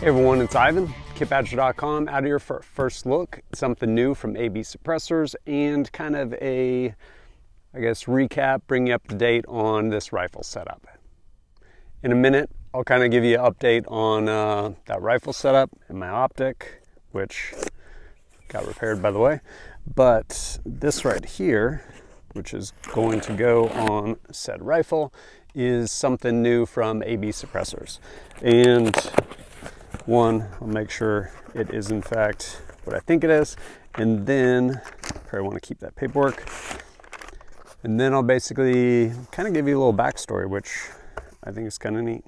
Hey everyone, it's Ivan, KitBadger.com, out here for a first look, something new from AB Suppressors and kind of a, I guess, recap, bring you up to date on this rifle setup. In a minute, I'll kind of give you an update on that rifle setup and my optic, which got repaired by the way. But this right here, which is going to go on said rifle, is something new from AB Suppressors. And one, I'll make sure it is in fact what I think it is, and then I want to keep that paperwork, and then I'll basically kind of give you a little backstory, which I think is kind of neat.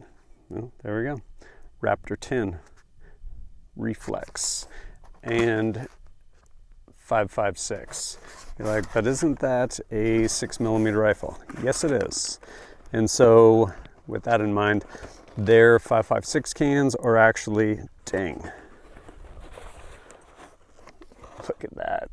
Well, there we go. Raptor 10 reflex and 5.56. You're like, but isn't that a 6mm rifle? Yes, it is. And so with that in mind, their 5.56 cans are actually, dang, look at that.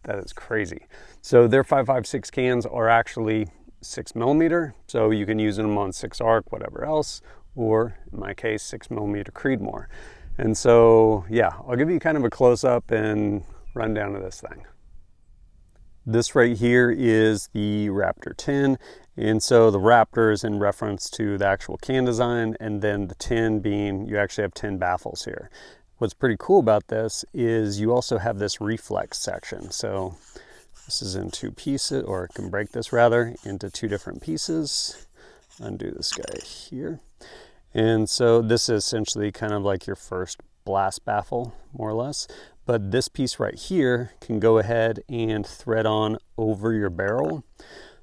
That is crazy. So their 5.56 cans are actually 6mm, so you can use them on 6 ARC, whatever else, or in my case, 6mm Creedmoor. And so, yeah, I'll give you kind of a close-up and rundown of this thing. This right here is the Raptor 10, and so the Raptor is in reference to the actual can design, and then the 10 being, you actually have 10 baffles here. What's pretty cool about this is you also have this reflex section. So this is in 2 pieces, or I can break this rather into 2 different pieces. Undo this guy here. And so this is essentially kind of like your first blast baffle, more or less. But this piece right here can go ahead and thread on over your barrel.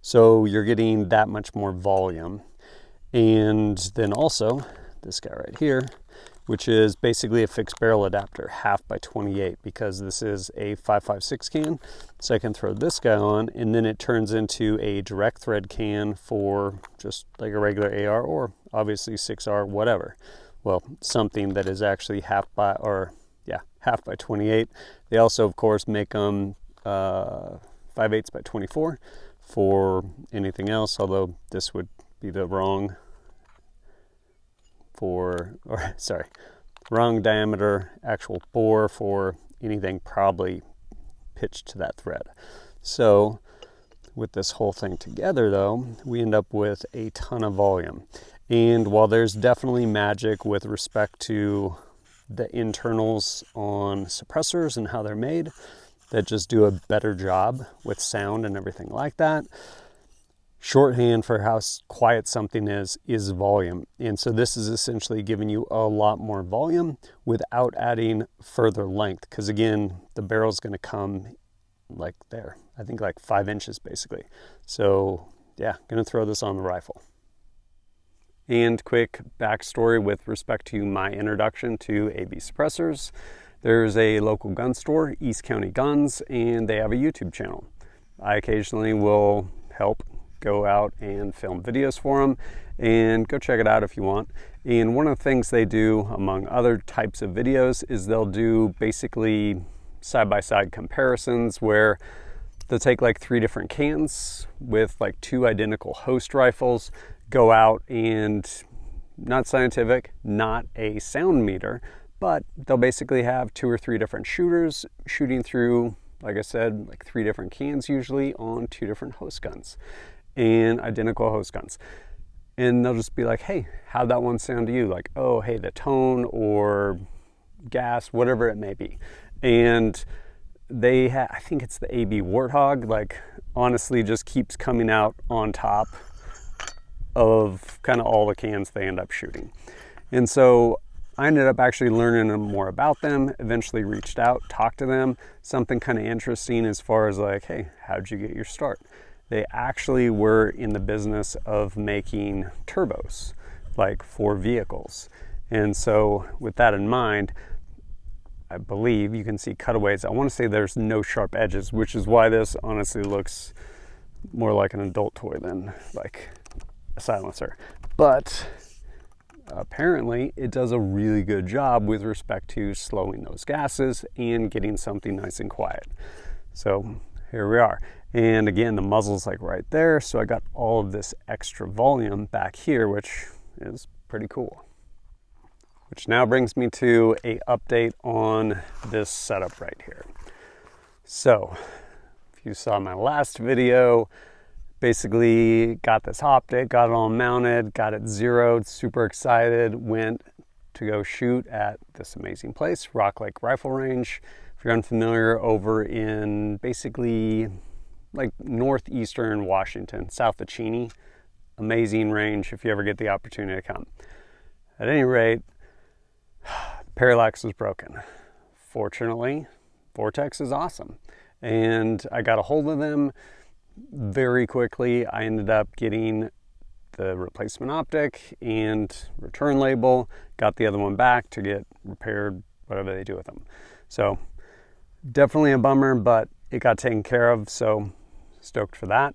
So you're getting that much more volume. And then also this guy right here, which is basically a fixed barrel adapter, 1/2x28, because this is a 5.56 can. So I can throw this guy on, and then it turns into a direct thread can for just like a regular AR, or obviously 6R, whatever. Well, something that is actually 1/2x28. They also, of course, make them 5/8x24 for anything else, although this would be the wrong diameter actual bore for anything probably pitched to that thread. So with this whole thing together though, we end up with a ton of volume. And while there's definitely magic with respect to the internals on suppressors and how they're made that just do a better job with sound and everything like that, shorthand for how quiet something is volume. And so this is essentially giving you a lot more volume without adding further length, because again, the barrel's going to come like there, I think like 5 inches basically. So yeah, going to throw this on the rifle. And quick backstory with respect to my introduction to AB Suppressors. There's a local gun store, East County Guns, and they have a YouTube channel. I occasionally will help go out and film videos for them, and go check it out if you want. And one of the things they do, among other types of videos, is they'll do basically side-by-side comparisons where they'll take like 3 different cans with like 2 identical host rifles, go out and, not scientific, not a sound meter, but they'll basically have 2 or 3 different shooters shooting through, like I said, like 3 different cans usually on 2 different host guns and identical host guns. And they'll just be like, hey, how'd that one sound to you? Like, oh, hey, the tone or gas, whatever it may be. And they have, I think it's the AB Warthog, like honestly just keeps coming out on top of kind of all the cans they end up shooting. And so I ended up actually learning more about them, eventually reached out, talked to them. Something kind of interesting as far as like, hey, how'd you get your start? They actually were in the business of making turbos, like for vehicles. And so with that in mind, I believe you can see cutaways. I want to say there's no sharp edges, which is why this honestly looks more like an adult toy than like a silencer. But apparently it does a really good job with respect to slowing those gases and getting something nice and quiet. So here we are. And again, the muzzle's like right there. So I got all of this extra volume back here, which is pretty cool. Which now brings me to an update on this setup right here. So, if you saw my last video, basically got this optic, got it all mounted, got it zeroed, super excited, went to go shoot at this amazing place, Rock Lake Rifle Range. If you're unfamiliar, over in basically like northeastern Washington, south of Cheney. Amazing range if you ever get the opportunity to come. At any rate, the parallax was broken. Fortunately, Vortex is awesome. And I got a hold of them very quickly. I ended up getting the replacement optic and return label, got the other one back to get repaired, whatever they do with them. So definitely a bummer, but it got taken care of, so stoked for that.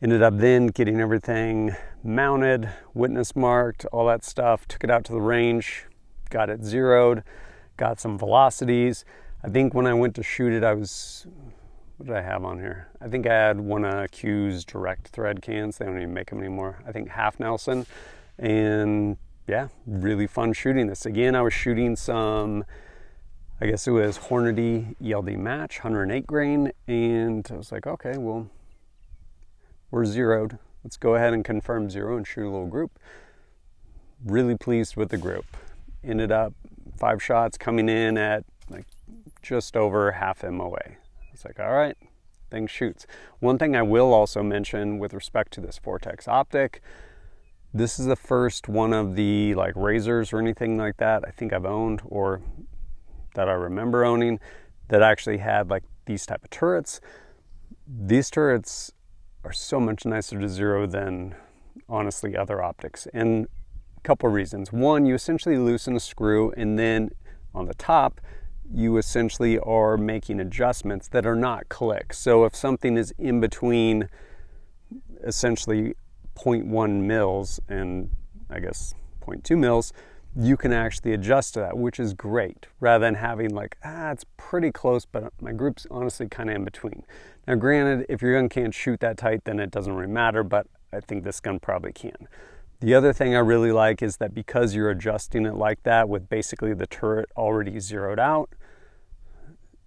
Ended up then getting everything mounted, witness marked, all that stuff, took it out to the range, got it zeroed, got some velocities. I think when I went to shoot it, what did I have on here? I think I had one of Q's direct thread cans. They don't even make them anymore. I think half Nelson. And yeah, really fun shooting this. Again, I was shooting some, I guess it was Hornady ELD match, 108 grain. And I was like, okay, well, we're zeroed. Let's go ahead and confirm zero and shoot a little group. Really pleased with the group. Ended up 5 shots coming in at like just over half MOA. It's like, all right, thing shoots. One thing I will also mention with respect to this Vortex optic, this is the first one of the like razors or anything like that I think I've owned or that I remember owning that actually had like these type of turrets. These turrets are so much nicer to zero than honestly other optics. And a couple of reasons. One, you essentially loosen a screw, and then on the top, you essentially are making adjustments that are not clicks. So if something is in between essentially 0.1 mils and I guess 0.2 mils, you can actually adjust to that, which is great, rather than having like, it's pretty close, but my group's honestly kind of in between. Now granted, if your gun can't shoot that tight, then it doesn't really matter, but I think this gun probably can. The other thing I really like is that because you're adjusting it like that with basically the turret already zeroed out,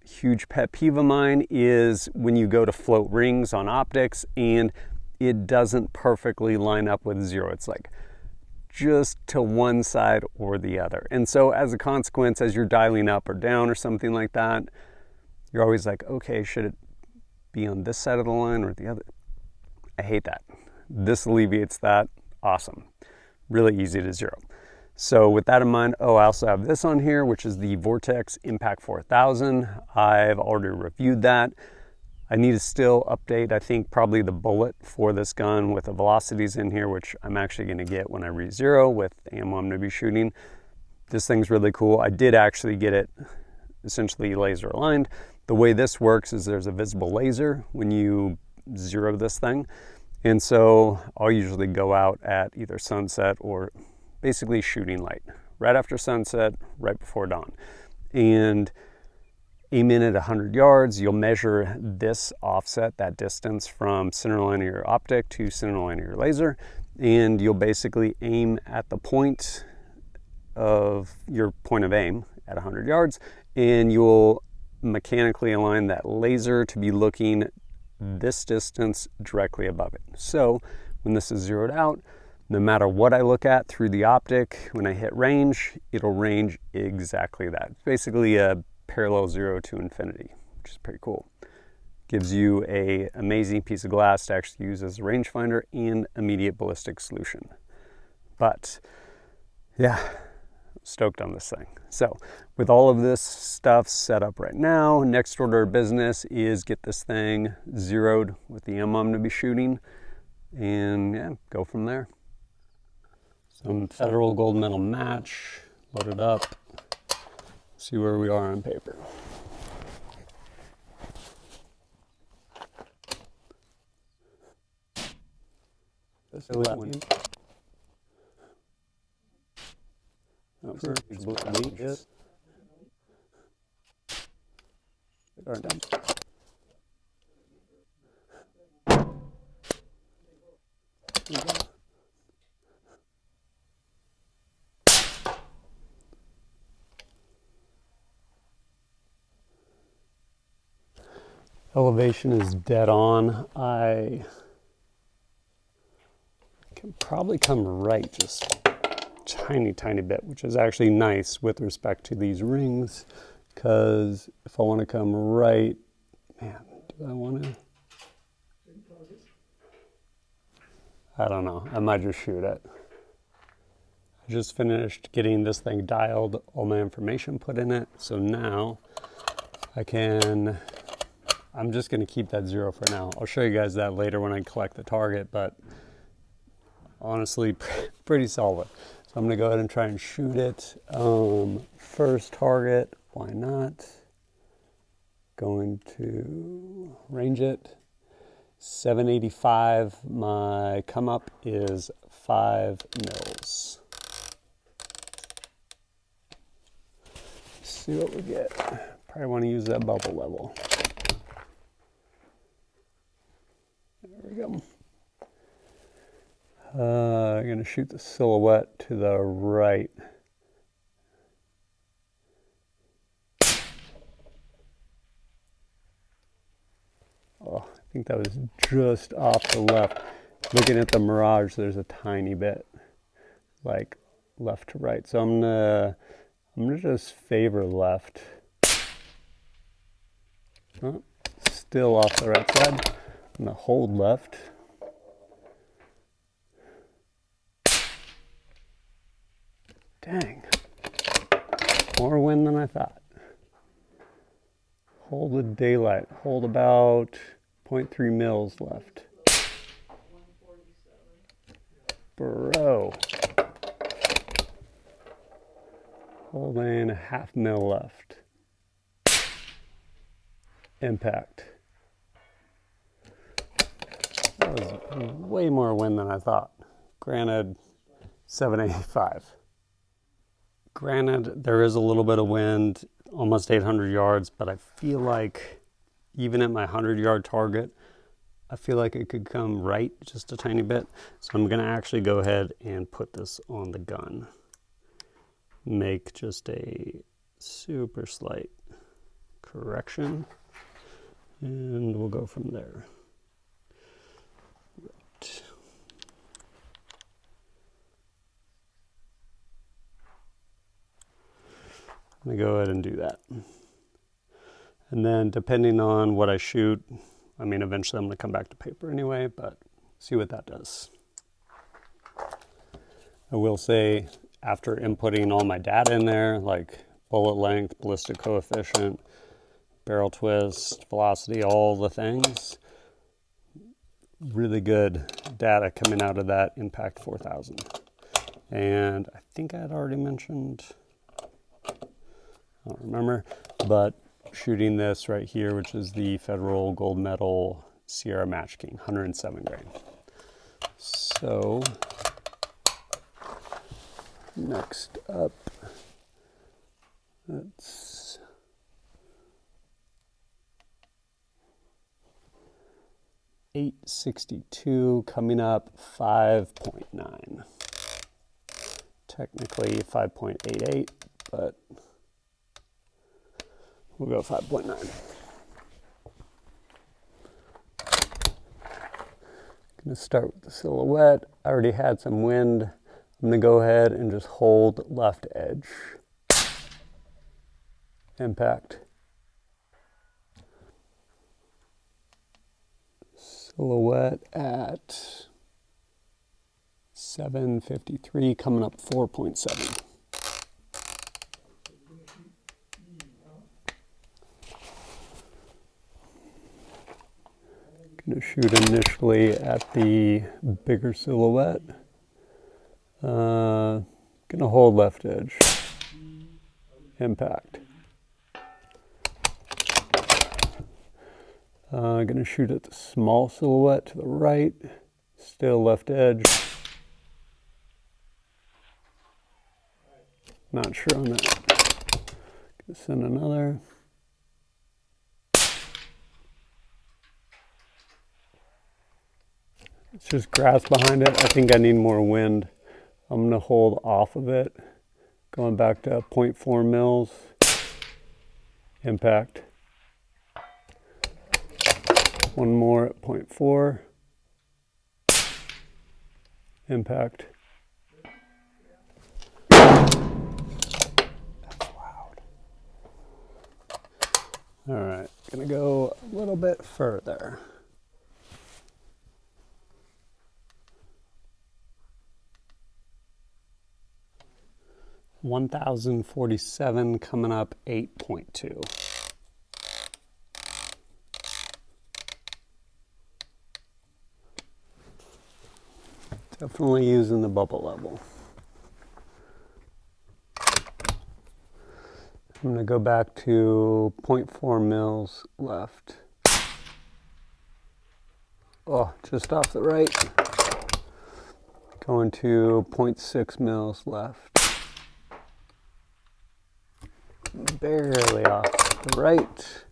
huge pet peeve of mine is when you go to float rings on optics and it doesn't perfectly line up with zero. It's like just to one side or the other. And so as a consequence, as you're dialing up or down or something like that, you're always like, okay, should it be on this side of the line or the other? I hate that. This alleviates that. Awesome. Really easy to zero. So with that in mind, I also have this on here, which is the Vortex Impact 4000. I've already reviewed that. I need to still update, I think, probably the bullet for this gun with the velocities in here, which I'm actually going to get when I re-zero with the ammo I'm going to be shooting. This thing's really cool. I did actually get it essentially laser aligned. The way this works is there's a visible laser when you zero this thing. And so I'll usually go out at either sunset or basically shooting light, right after sunset, right before dawn. And aim in at 100 yards, you'll measure this offset, that distance from center line of your optic to center line of your laser, and you'll basically aim at the point of your point of aim at 100 yards, and you'll mechanically align that laser to be looking this distance directly above it. So when this is zeroed out, no matter what I look at through the optic, when I hit range, it'll range exactly that. It's basically a parallel zero to infinity, which is pretty cool. Gives you an amazing piece of glass to actually use as a rangefinder and immediate ballistic solution. But yeah, stoked on this thing. So with all of this stuff set up right now, next order of business is get this thing zeroed with the ammo I'm going to be shooting, and yeah, go from there. Some Federal gold medal match, load it up, see where we are on paper. This is one. Elevation is dead on. I can probably come right just tiny bit, which is actually nice with respect to these rings, because if I want to come right, man, do I want to? I don't know. I might just shoot it. I just finished getting this thing dialed, all my information put in it, so now I'm just going to keep that 0 for now. I'll show you guys that later when I collect the target, but honestly, pretty solid. So I'm going to go ahead and try and shoot it. First target, why not? Going to range it. 785. My come up is 5 mils. Let's see what we get. Probably want to use that bubble level. There we go. I'm going to shoot the silhouette to the right. Oh, I think that was just off the left. Looking at the mirage, there's a tiny bit, like left to right. So I'm gonna just favor left. Oh, still off the right side. I'm gonna hold left. Dang, more wind than I thought. Hold with daylight. Hold about 0.3 mils left. Bro. Holding a 0.5 mil left. Impact. That was way more wind than I thought. Granted, 785. Granted, there is a little bit of wind, almost 800 yards, but I feel like even at my 100-yard target, I feel like it could come right just a tiny bit. So I'm going to actually go ahead and put this on the gun. Make just a super slight correction, and we'll go from there. Right. I'm going to go ahead and do that. And then depending on what I shoot, I mean, eventually I'm going to come back to paper anyway, but see what that does. I will say, after inputting all my data in there, like bullet length, ballistic coefficient, barrel twist, velocity, all the things, really good data coming out of that Impact 4000. And I think I had already mentioned, I don't remember, but shooting this right here, which is the Federal Gold Medal Sierra Match King, 107 grain. So next up, that's .862 coming up 5.9. Technically 5.88, but we'll go 5.9. Gonna start with the silhouette. I already had some wind. I'm gonna go ahead and just hold left edge. Impact. Silhouette at 753, coming up 4.7. Gonna shoot initially at the bigger silhouette. Gonna hold left edge. Impact. Gonna shoot at the small silhouette to the right. Still left edge. Not sure on that. Gonna send another. It's just grass behind it. I think I need more wind. I'm gonna hold off of it. Going back to 0.4 mils. Impact. one more at 0.4. Impact. That's loud. All right, gonna go a little bit further. $1,047 coming up 8.2. Definitely using the bubble level. I'm going to go back to 0.4 mils left. Oh, just off the right. Going to 0.6 mils left. Barely off the right.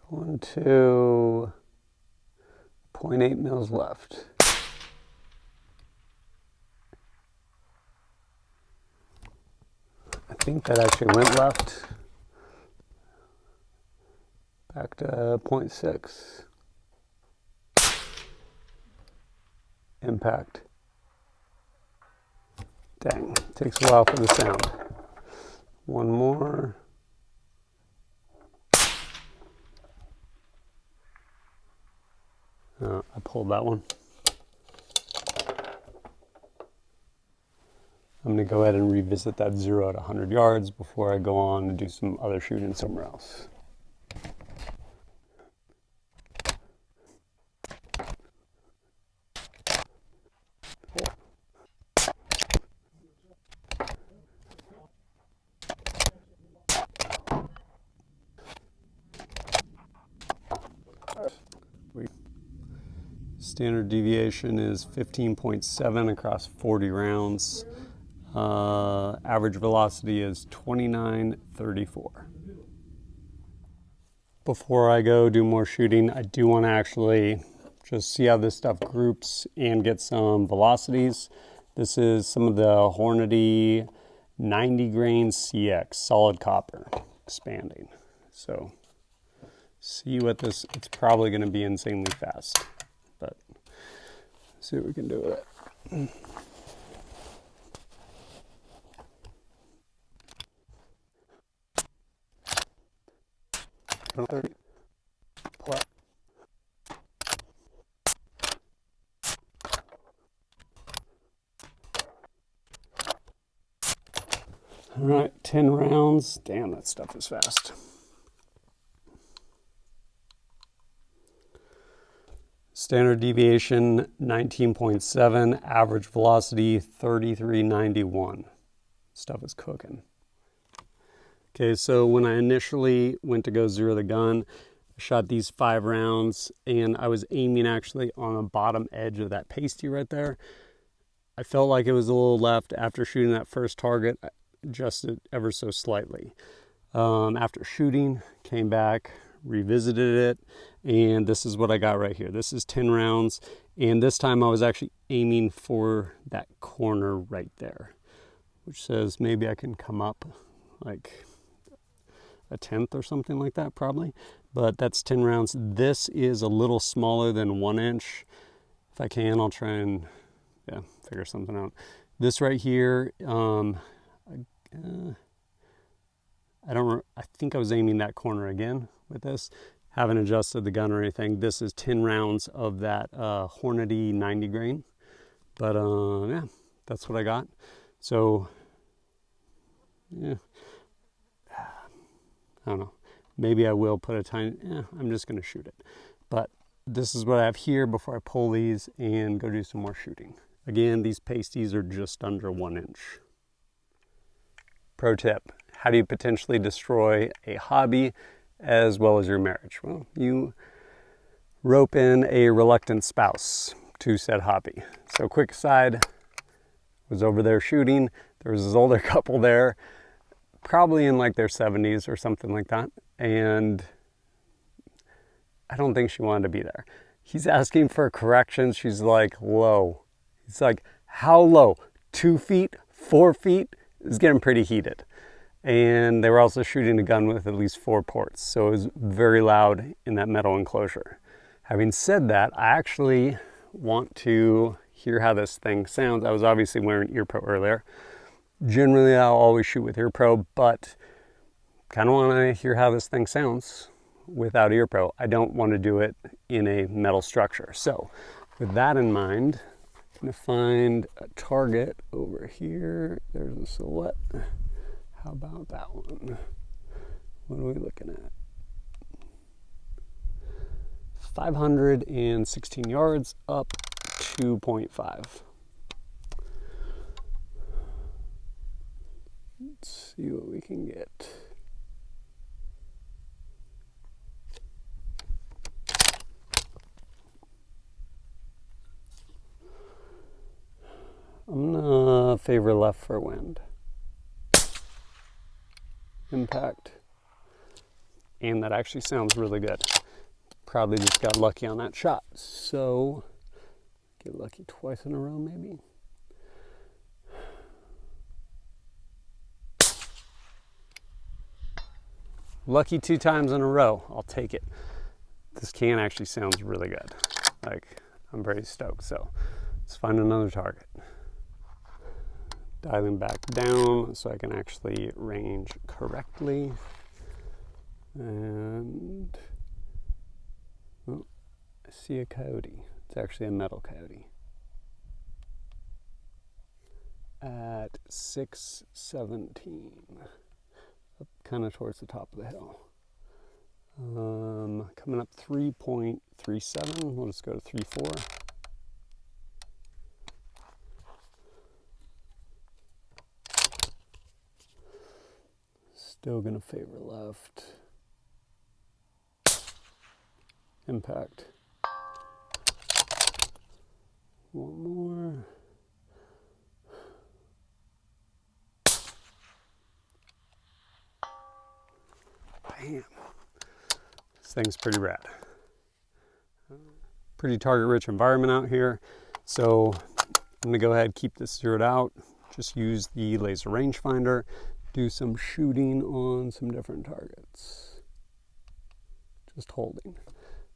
Going to 0.8 mils left. I think that actually went left. Back to 0.6. Impact. Dang, takes a while for the sound. One more. I pulled that one. I'm going to go ahead and revisit that 0 at 100 yards before I go on and do some other shooting somewhere else. Standard deviation is 15.7 across 40 rounds. Average velocity is 29.34. Before I go do more shooting, I do want to actually just see how this stuff groups and get some velocities. This is some of the Hornady 90 grain CX solid copper expanding. So see what this, it's probably going to be insanely fast, but see what we can do with it. All right, 10 rounds. Damn, that stuff is fast. Standard deviation 19.7, average velocity 33.91. Stuff is cooking. Okay, so when I initially went to go zero the gun, I shot these 5 rounds and I was aiming actually on the bottom edge of that pasty right there. I felt like it was a little left. After shooting that first target, I adjusted ever so slightly. After shooting, came back, revisited it, and this is what I got right here. This is 10 rounds, and this time I was actually aiming for that corner right there, which says maybe I can come up like a 1/10 or something like that probably, but that's 10 rounds. This is a little smaller than 1 inch. If I can, I'll try and figure something out. This right here, I think I was aiming that corner again with this. Haven't adjusted the gun or anything. This is 10 rounds of that Hornady 90 grain, but yeah, that's what I got. So yeah, I don't know. Maybe I will put a tiny, I'm just going to shoot it. But this is what I have here before I pull these and go do some more shooting. Again, these pasties are just under 1 inch. Pro tip, how do you potentially destroy a hobby as well as your marriage? Well, you rope in a reluctant spouse to said hobby. So quick aside, was over there shooting. There was this older couple there, probably in like their 70s or something like that. And I don't think she wanted to be there. He's asking for corrections. She's like, low. He's like, how low? 2 feet, 4 feet? It's getting pretty heated. And they were also shooting a gun with at least 4 ports, so it was very loud in that metal enclosure. Having said that, I actually want to hear how this thing sounds. I was obviously wearing ear pro earlier. Generally, I'll always shoot with ear pro, but kind of want to hear how this thing sounds without ear pro. I don't want to do it in a metal structure. So with that in mind, I'm going to find a target over here. There's a silhouette. How about that one? What are we looking at? 516 yards, up 2.5. Let's see what we can get. I'm gonna favor left for wind. Impact. And that actually sounds really good. Probably just got lucky on that shot. So, get lucky twice in a row maybe. Lucky 2 times in a row. I'll take it. This can actually sounds really good. Like, I'm very stoked. So, let's find another target. Dialing back down so I can actually range correctly. And oh, I see a coyote. It's actually a metal coyote. At 617, up kind of towards the top of the hill. Coming up 3.37. We'll just go to 3.4. Still gonna favor left. Impact. One more. Bam. This thing's pretty rad. Pretty target-rich environment out here. So I'm gonna go ahead and keep this zeroed out. Just use the laser rangefinder. Do some shooting on some different targets. Just holding.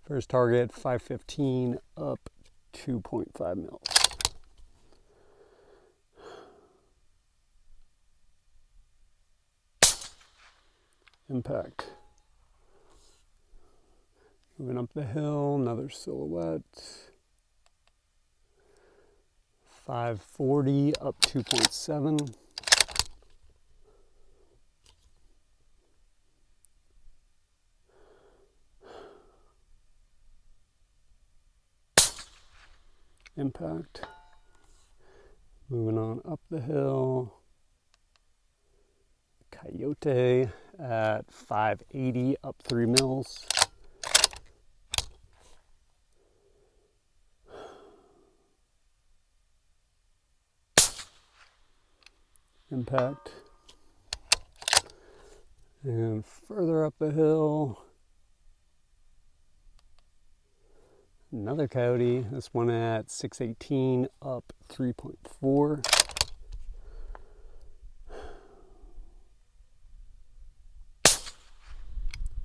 First target, 515, up 2.5 mils. Impact. Moving up the hill, another silhouette. 540, up 2.7. Impact. Moving on up the hill. Coyote at 580, up 3 mils. Impact. And further up the hill, another coyote, this one at 618, up 3.4.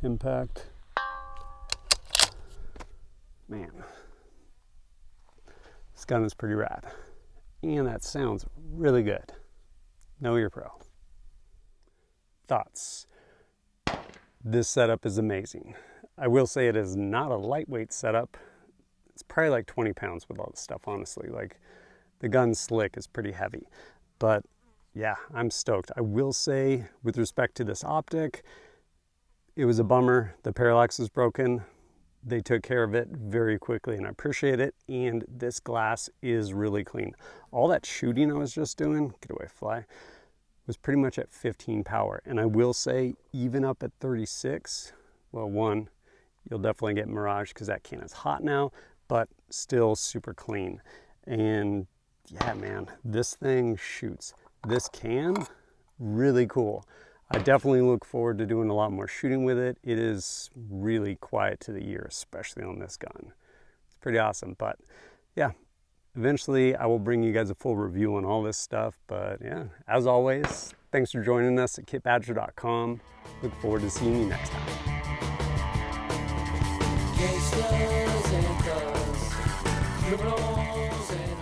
Impact. Man, this gun is pretty rad. And that sounds really good. Know your pro. Thoughts? This setup is amazing. I will say it is not a lightweight setup. It's probably like 20 pounds with all the stuff, honestly. Like, the gun slick is pretty heavy. But yeah, I'm stoked. I will say, with respect to this optic, it was a bummer. The parallax was broken. They took care of it very quickly, and I appreciate it. And this glass is really clean. All that shooting I was just doing, get away fly, was pretty much at 15 power. And I will say, even up at 36, well, one, you'll definitely get Mirage because that can is hot now, but still super clean. And yeah, man, this thing shoots. This can, really cool. I definitely look forward to doing a lot more shooting with it. It is really quiet to the ear, especially on this gun. It's pretty awesome. But yeah, Eventually, I will bring you guys a full review on all this stuff. But yeah, as always, thanks for joining us at kitbadger.com. Look forward to seeing you next time. Gangsters and thugs, criminals and